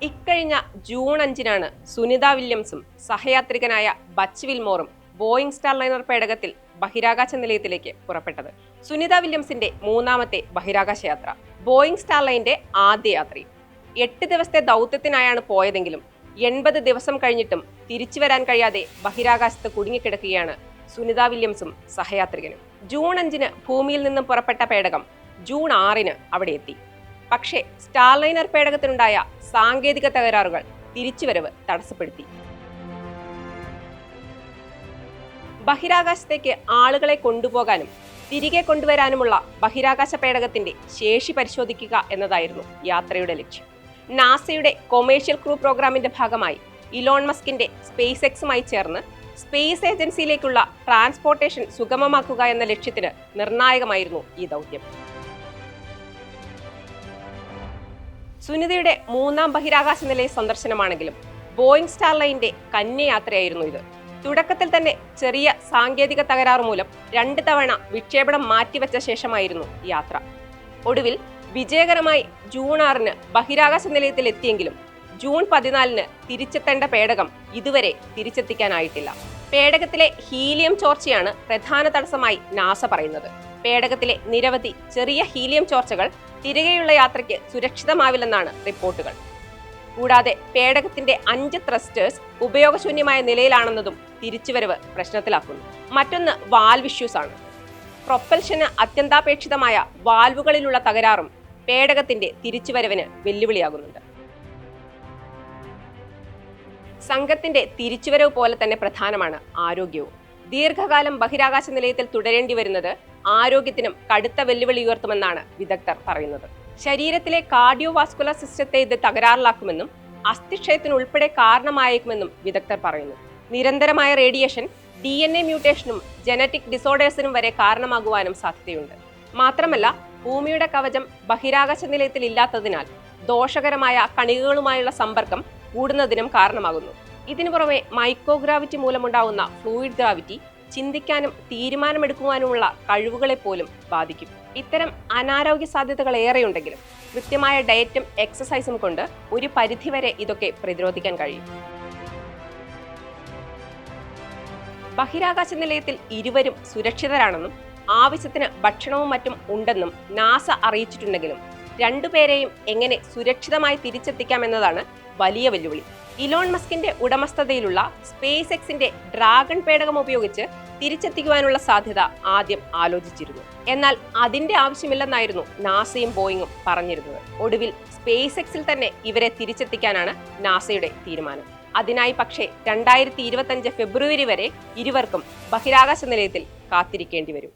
ഇക്കഴിഞ്ഞ ജൂൺ 5-നാണ് സുനിത വില്യംസും സഹയാത്രികനായ ബച്ച് വിൽമോറും ബോയിംഗ് സ്റ്റാർലൈനർ പേടകത്തിൽ ബഹിരാകാശ നിലയത്തിലേക്ക് പുറപ്പെട്ടത്. സുനിത വില്യംസിന്റെ മൂന്നാമത്തെ ബഹിരാകാശ യാത്ര, ബോയിംഗ് സ്റ്റാർലൈൻ്റെ ആദ്യ യാത്രയും. 8 ദിവസത്തെ ദൗത്യത്തിനായാണ് പോയതെങ്കിലും 80 ദിവസം കഴിഞ്ഞിട്ടും തിരിച്ചു വരാൻ കഴിയാതെ ബഹിരാകാശത്ത് കുടുങ്ങിക്കിടക്കുകയാണ് സുനിത വില്യംസും സഹയാത്രികനും. ജൂൺ 5-ന് ഭൂമിയിൽ നിന്നും പുറപ്പെട്ട പേടകം ജൂൺ 6-ന് അവിടെ എത്തി. പക്ഷേ സ്റ്റാർലൈനർ പേടകത്തിനുണ്ടായ സാങ്കേതിക തകരാറുകൾ തിരിച്ചുവരവ് തടസ്സപ്പെടുത്തി. ബഹിരാകാശത്തേക്ക് ആളുകളെ കൊണ്ടുപോകാനും തിരികെ കൊണ്ടുവരാനുമുള്ള ബഹിരാകാശ പേടകത്തിന്റെ ശേഷി പരിശോധിക്കുക എന്നതായിരുന്നു യാത്രയുടെ ലക്ഷ്യം. നാസയുടെ കൊമേഴ്ഷ്യൽ ക്രൂ പ്രോഗ്രാമിന്റെ ഭാഗമായി ഇലോൺ മസ്കിന്റെ സ്പേസ് എക്സുമായി ചേർന്ന് സ്പേസ് ഏജൻസിയിലേക്കുള്ള ട്രാൻസ്പോർട്ടേഷൻ സുഗമമാക്കുക എന്ന ലക്ഷ്യത്തിന് നിർണായകമായിരുന്നു ഈ ദൗത്യം. സുനിതയുടെ മൂന്നാം ബഹിരാകാശ നിലയ സന്ദർശനമാണെങ്കിലും ബോയിംഗ് സ്റ്റാർലൈൻ്റെ കന്യയാത്രയായിരുന്നു ഇത്. തുടക്കത്തിൽ തന്നെ ചെറിയ സാങ്കേതിക തകരാറ് മൂലം 2 തവണ വിക്ഷേപണം മാറ്റിവെച്ച ശേഷമായിരുന്നു യാത്ര. ഒടുവിൽ വിജയകരമായി ജൂൺ 6-ന് ബഹിരാകാശ നിലയത്തിൽ എത്തിയെങ്കിലും ജൂൺ 14-ന് തിരിച്ചെത്തേണ്ട പേടകം ഇതുവരെ തിരിച്ചെത്തിക്കാനായിട്ടില്ല. പേടകത്തിലെ ഹീലിയം ചോർച്ചയാണ് പ്രധാന തടസ്സമായി നാസ പറയുന്നത്. പേടകത്തിലെ നിരവധി ചെറിയ ഹീലിയം ചോർച്ചകൾ തിരികെയുള്ള യാത്രയ്ക്ക് സുരക്ഷിതമാവില്ലെന്നാണ് റിപ്പോർട്ടുകൾ. കൂടാതെ പേടകത്തിന്റെ 5 ത്രസ്റ്റേഴ്സ് ഉപയോഗശൂന്യമായ നിലയിലാണെന്നതും തിരിച്ചുവരവ് പ്രശ്നത്തിലാക്കുന്നു. മറ്റൊന്ന് വാൽവ് ഇഷ്യൂസ് ആണ്. പ്രൊപ്പൽഷന് അത്യന്താപേക്ഷിതമായ വാൽവുകളിലുള്ള തകരാറും പേടകത്തിന്റെ തിരിച്ചുവരവിന് വെല്ലുവിളിയാകുന്നുണ്ട്. സംഘത്തിന്റെ തിരിച്ചുവരവ് പോലെ തന്നെ പ്രധാനമാണ് ആരോഗ്യവും. ദീർഘകാലം ബഹിരാകാശ നിലയത്തിൽ തുടരേണ്ടി വരുന്നത് ആരോഗ്യത്തിനും കടുത്ത വെല്ലുവിളി ഉയർത്തുമെന്നാണ് വിദഗ്ധർ പറയുന്നത്. ശരീരത്തിലെ കാർഡിയോവാസ്കുലർ സിസ്റ്റത്തെ ഇത് തകരാറിലാക്കുമെന്നും അസ്ഥിക്ഷയത്തിനുൾപ്പെടെ കാരണമായേക്കുമെന്നും വിദഗ്ധർ പറയുന്നു. നിരന്തരമായ റേഡിയേഷൻ DNA മ്യൂട്ടേഷനും ജനറ്റിക് ഡിസോർഡേഴ്സിനും വരെ കാരണമാകുവാനും സാധ്യതയുണ്ട്. മാത്രമല്ല, ഭൂമിയുടെ കവചം ബഹിരാകാശ നിലയത്തിൽ ഇല്ലാത്തതിനാൽ ദോഷകരമായ കണികകളുമായുള്ള സമ്പർക്കം കൂടുന്നതിനും കാരണമാകുന്നു. ഇതിനു പുറമെ മൈക്രോഗ്രാവിറ്റി മൂലമുണ്ടാകുന്ന ഫ്ലൂയിഡ് ഗ്രാവിറ്റി ചിന്തിക്കാനും തീരുമാനമെടുക്കുവാനുമുള്ള കഴിവുകളെ പോലും ബാധിക്കും. ഇത്തരം അനാരോഗ്യ സാധ്യതകൾ ഏറെയുണ്ടെങ്കിലും കൃത്യമായ ഡയറ്റും എക്സസൈസും കൊണ്ട് ഒരു പരിധിവരെ ഇതൊക്കെ പ്രതിരോധിക്കാൻ കഴിയും. ബഹിരാകാശ നിലയത്തിൽ ഇരുവരും സുരക്ഷിതരാണെന്നും ആവശ്യത്തിന് ഭക്ഷണവും മറ്റും ഉണ്ടെന്നും നാസ അറിയിച്ചിട്ടുണ്ടെങ്കിലും രണ്ടുപേരെയും എങ്ങനെ സുരക്ഷിതമായി തിരിച്ചെത്തിക്കാമെന്നതാണ് വലിയ വെല്ലുവിളി. ഇലോൺ മസ്കിന്റെ ഉടമസ്ഥതയിലുള്ള സ്പേസ് എക്സിന്റെ ഡ്രാഗൺ പേടകം ഉപയോഗിച്ച് തിരിച്ചെത്തിക്കുവാനുള്ള സാധ്യത ആദ്യം ആലോചിച്ചിരുന്നു. എന്നാൽ അതിന്റെ ആവശ്യമില്ലെന്നായിരുന്നു നാസയും ബോയിങ്ങും പറഞ്ഞിരുന്നത്. ഒടുവിൽ സ്പേസ് എക്സിൽ തന്നെ ഇവരെ തിരിച്ചെത്തിക്കാനാണ് നാസയുടെ തീരുമാനം. അതിനായി പക്ഷേ 2025 ഫെബ്രുവരി വരെ ഇരുവർക്കും ബഹിരാകാശ നിലയത്തിൽ കാത്തിരിക്കേണ്ടി വരും.